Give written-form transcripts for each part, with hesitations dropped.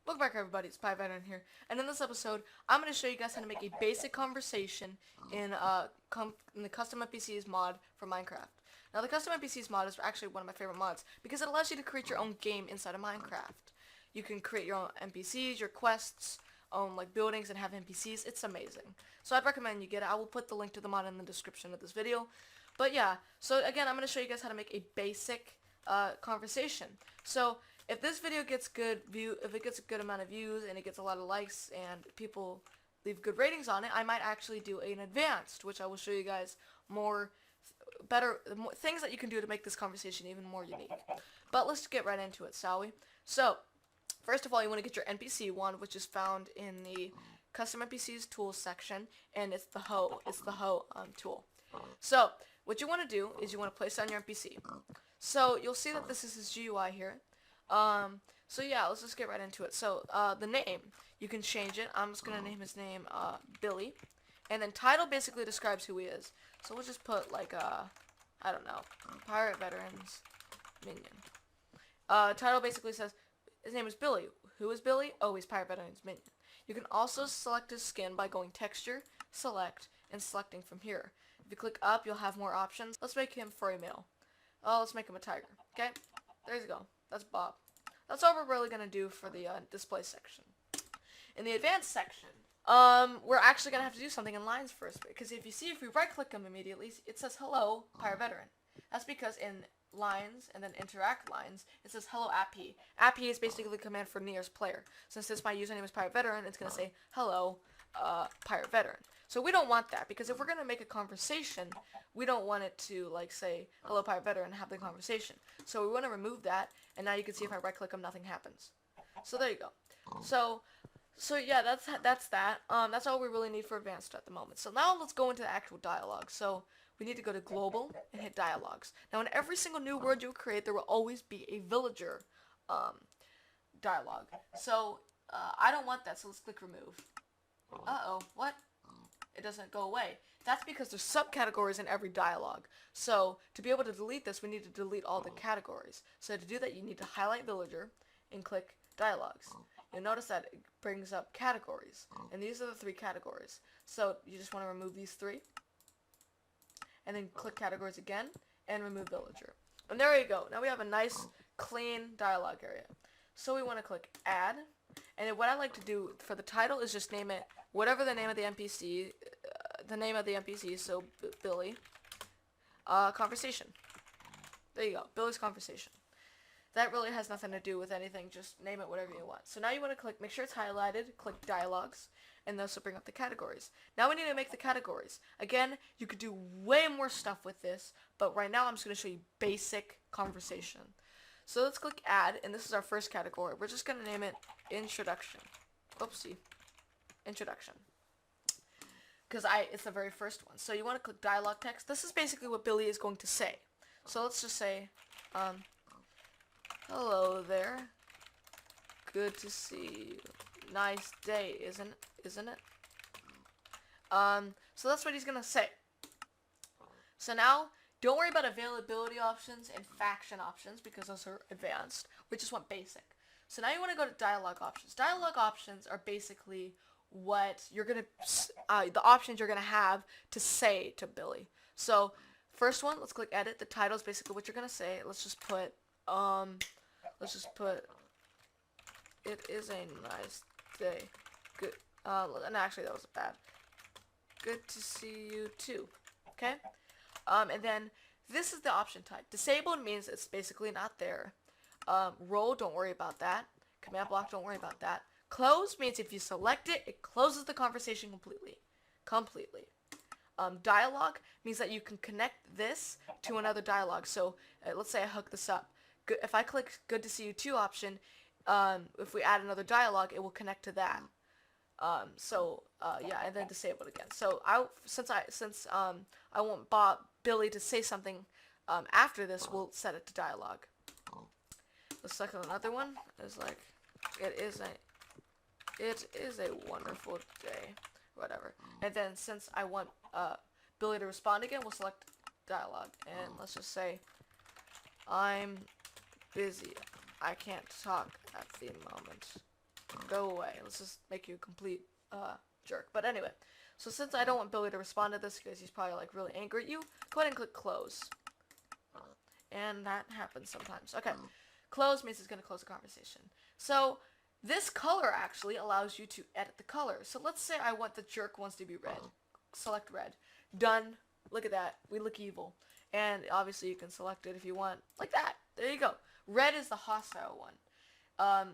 Welcome back everybody, it's Veteran here, and in this episode, I'm going to show you guys how to make a basic conversation in the Custom NPCs mod for Minecraft. Now the Custom NPCs mod is actually one of my favorite mods, because it allows you to create your own game inside of Minecraft. You can create your own NPCs, your quests, own like buildings, and have NPCs. It's amazing. So I'd recommend you get it. I will put the link to the mod in the description of this video. But yeah, so again, I'm going to show you guys how to make a basic conversation. So if this video gets if it gets a good amount of views and it gets a lot of likes and people leave good ratings on it, I might actually do an advanced, which I will show you guys more things that you can do to make this conversation even more unique. But let's get right into it, shall we? So first of all, you want to get your NPC one, which is found in the Custom NPCs tools section, and it's the hoe tool. So what you want to do is you want to place on your NPC. So you'll see that this is his GUI here. So yeah, let's just get right into it. So, the name, you can change it. I'm just gonna name his name, Billy. And then title basically describes who he is. So we'll just put, like, I don't know, Pirate Veterans Minion. Title basically says, his name is Billy. Who is Billy? Oh, he's Pirate Veterans Minion. You can also select his skin by going Texture, Select, and selecting from here. If you click up, you'll have more options. Let's make him furry male. Oh, let's make him a tiger. Okay? There you go. That's Bob. That's all we're really going to do for the display section. In the advanced section, we're actually going to have to do something in lines first. Because if we right-click him immediately, it says, hello, Pirate Veteran. That's because in lines and then interact lines, it says, hello, AppE. AppE is basically the command for nearest player. Since my username is Pirate Veteran, it's going to say, hello, Pirate Veteran. So we don't want that, because if we're going to make a conversation, we don't want it to, like, say, hello, Pirate Veteran, and have the conversation. So we want to remove that, and now you can see if I right-click him, nothing happens. So there you go. So yeah, that's that. That's all we really need for advanced at the moment. So now let's go into the actual dialogue. So we need to go to global and hit dialogues. Now in every single new word you create, there will always be a villager dialogue. So I don't want that, so let's click remove. Uh-oh, what? It doesn't go away. That's because there's subcategories in every dialogue. So to be able to delete this, we need to delete all the categories. So to do that, you need to highlight villager and click dialogues. You'll notice that it brings up categories, and these are the 3 categories. So you just want to remove these 3, and then click categories again, and remove villager. And there you go. Now we have a nice, clean dialogue area. So we want to click add, and then what I like to do for the title is just name it whatever the name of the NPC, so Billy, conversation. There you go, Billy's conversation. That really has nothing to do with anything, just name it whatever you want. So now you want to click, make sure it's highlighted, click dialogues, and this will bring up the categories. Now we need to make the categories. Again, you could do way more stuff with this, but right now I'm just going to show you basic conversation. So let's click add, and this is our first category. We're just going to name it introduction. Oopsie. Introduction. Because it's the very first one. So you want to click dialogue text. This is basically what Billy is going to say. So let's just say, hello there. Good to see you. Nice day, isn't it? So that's what he's going to say. So now, don't worry about availability options and faction options because those are advanced. We just want basic. So now you want to go to dialogue options. Dialogue options are basically what you're going to, the options you're going to have to say to Billy. So first one, let's click edit. The title is basically what you're going to say. Let's just put, it is a nice day. Good. And actually that was bad. Good to see you too. Okay? And then this is the option type. Disabled means it's basically not there. Roll, don't worry about that. Command block, don't worry about that. Close means if you select it, it closes the conversation completely. Dialogue means that you can connect this to another dialogue. So let's say I hook this up. If I click good to see you too option, if we add another dialogue, it will connect to that. Yeah, and then disable it again. So since I want Billy to say something after this, we'll set it to dialogue. The second another one is like, it is a wonderful day, whatever. And then since I want Billy to respond again, we'll select dialogue, and let's just say, I'm busy. I can't talk at the moment. Go away. Let's just make you a complete jerk. But anyway, so since I don't want Billy to respond to this because he's probably like really angry at you, go ahead and click close. And that happens sometimes. Okay, close means it's going to close the conversation. So this color actually allows you to edit the color. So let's say I want the jerk wants to be red. Select red. Done. Look at that. We look evil. And obviously you can select it if you want. Like that. There you go. Red is the hostile one.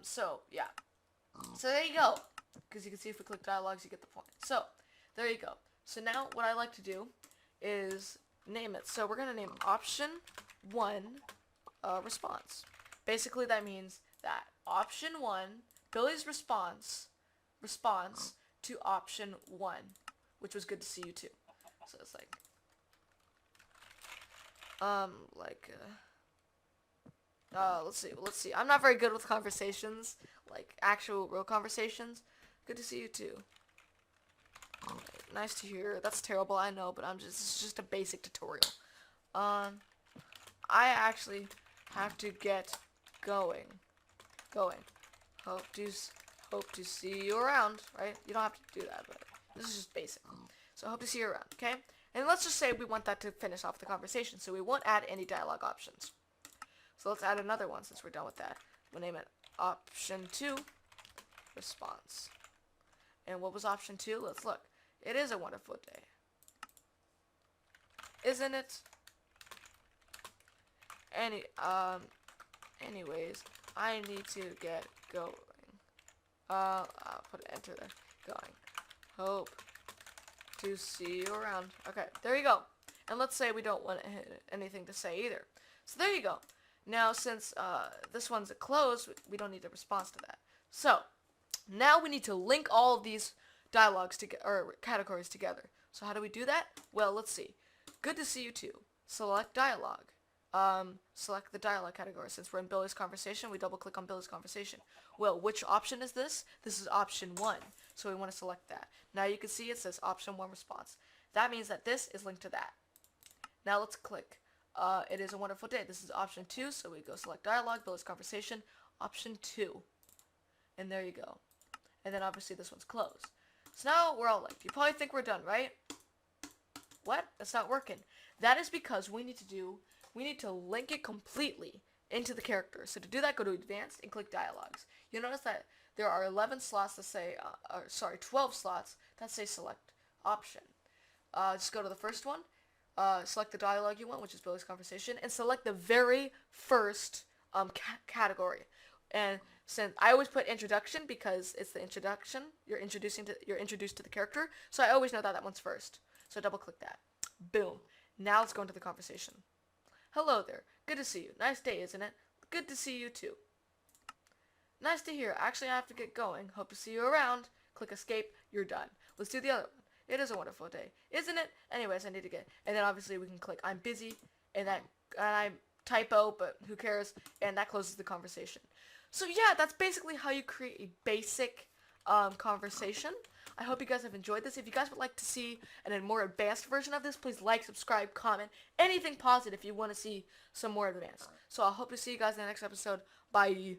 So, yeah. So there you go. Because you can see if we click dialogues, you get the point. So, there you go. So now what I like to do is name it. So we're going to name option 1 response. Basically that means that option 1, Billy's response to option 1, which was good to see you too. So it's like, let's see. I'm not very good with conversations, like actual real conversations. Good to see you too. Nice to hear. That's terrible, I know, but it's just a basic tutorial. I actually have to get going. Hope to see you around, right? You don't have to do that, but this is just basic. So hope to see you around, okay? And let's just say we want that to finish off the conversation, so we won't add any dialogue options. So let's add another one since we're done with that. We'll name it option 2 response. And what was option 2? Let's look. It is a wonderful day. Isn't it? Anyways, I need to get going. I'll put an enter there. Going. Hope to see you around. Okay, there you go. And let's say we don't want anything to say either. So there you go. Now, since this one's a close, we don't need a response to that. So, now we need to link all of these dialogues or categories together. So how do we do that? Well, let's see. Good to see you too. Select dialogue. Select the dialogue category. Since we're in Billy's conversation, we double click on Billy's conversation. Well, which option is this? This is option 1. So we want to select that. Now you can see it says option 1 response. That means that this is linked to that. Now let's click. It is a wonderful day. This is option 2. So we go select dialogue, Billy's conversation, option 2. And there you go. And then obviously this one's closed. So now we're all linked. You probably think we're done, right? What? That's not working. That is because we need to link it completely into the character. So to do that, go to Advanced and click Dialogues. You'll notice that there are 11 slots that say, 12 slots that say Select Option. Just go to the first one, select the dialogue you want, which is Billy's conversation, and select the very first category. And since I always put introduction because it's the introduction, you're introduced to the character, so I always know that one's first. So double click that. Boom. Now let's go into the conversation. Hello there. Good to see you. Nice day, isn't it? Good to see you too. Nice to hear. Actually, I have to get going. Hope to see you around. Click escape. You're done. Let's do the other one. It is a wonderful day, isn't it? Anyways, I need to get. And then obviously we can click I'm busy, and I typo, but who cares? And that closes the conversation. So yeah, that's basically how you create a basic conversation. I hope you guys have enjoyed this. If you guys would like to see a more advanced version of this, please like, subscribe, comment, anything positive if you want to see some more advanced. So I hope to see you guys in the next episode. Bye.